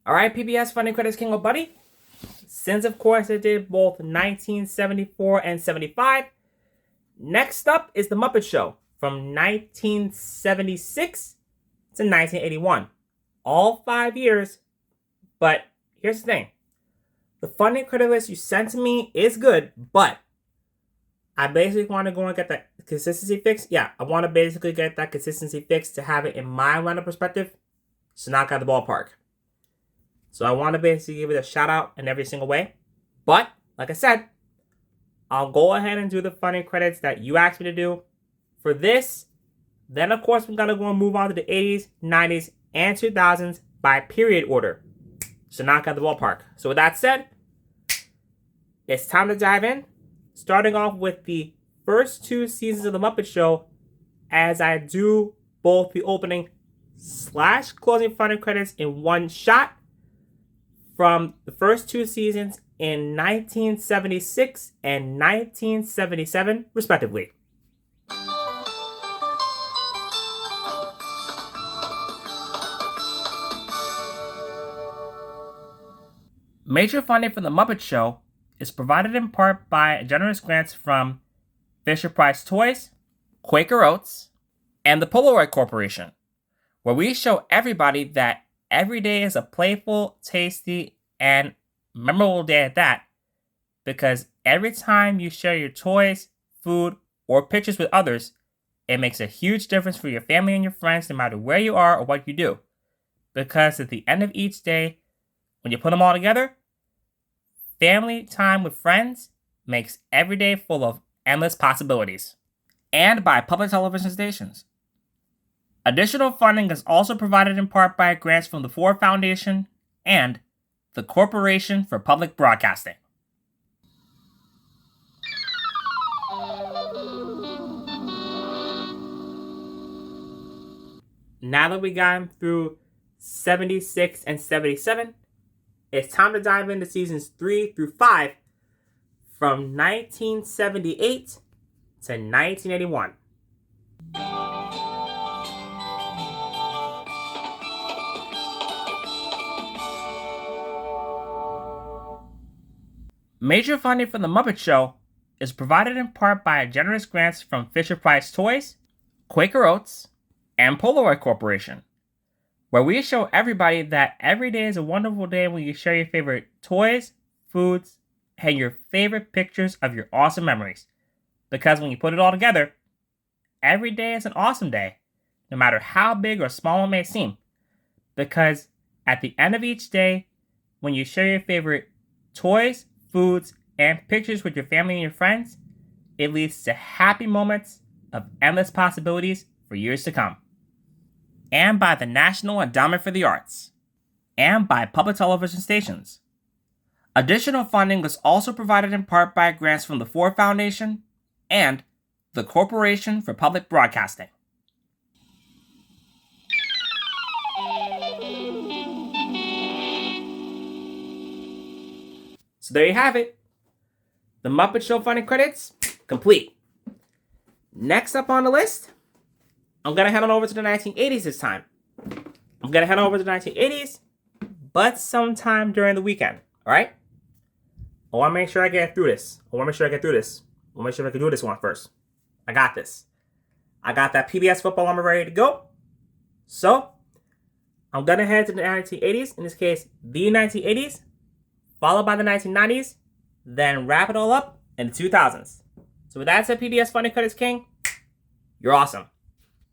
All right, PBS Funding Credits King, buddy. Since, of course, I did both 1974 and 75, next up is The Muppet Show from 1976 to 1981. All 5 years, but here's the thing. The funding credit list you sent to me is good, but I basically want to go and get that consistency fixed. Yeah, I want to basically get that consistency fixed to have it in my line of perspective, so knock out the ballpark. So I want to basically give it a shout out in every single way. But, like I said, I'll go ahead and do the funding credits that you asked me to do for this. Then, of course, we're going to go and move on to the 80s, 90s, and 2000s by period order. So knock out the ballpark. So with that said, it's time to dive in. Starting off with the first 2 seasons of The Muppet Show, as I do both the opening / closing funding credits in one shot from the first 2 seasons in 1976 and 1977, respectively. Major funding for The Muppet Show is provided in part by generous grants from Fisher-Price Toys, Quaker Oats, and the Polaroid Corporation, where we show everybody that every day is a playful, tasty, and memorable day at that, because every time you share your toys, food, or pictures with others, it makes a huge difference for your family and your friends no matter where you are or what you do. Because at the end of each day, when you put them all together, family time with friends makes every day full of endless possibilities. And by public television stations. Additional funding is also provided in part by grants from the Ford Foundation and the Corporation for Public Broadcasting. Now that we gotten through 76 and 77, it's time to dive into seasons 3 through 5 from 1978 to 1981. Major funding for The Muppet Show is provided in part by generous grants from Fisher-Price Toys, Quaker Oats, and Polaroid Corporation, where we show everybody that every day is a wonderful day when you share your favorite toys, foods, and your favorite pictures of your awesome memories. Because when you put it all together, every day is an awesome day, no matter how big or small it may seem. Because at the end of each day, when you share your favorite toys, foods, and pictures with your family and your friends, it leads to happy moments of endless possibilities for years to come. And by the National Endowment for the Arts. And by public television stations. Additional funding was also provided in part by grants from the Ford Foundation and the Corporation for Public Broadcasting. So there you have it. The Muppet Show funding credits, complete. Next up on the list, I'm going to head on over to the 1980s this time. I'm going to head on over to the 1980s, but sometime during the weekend, all right? I want to make sure I get through this. I want to make sure I can do this one first. I got this. I got that PBS football armor ready to go. So, I'm going to head to the 1980s, in this case, the 1980s, followed by the 1990s, then wrap it all up in the 2000s. So with that said, PBS Funding Credits King, you're awesome.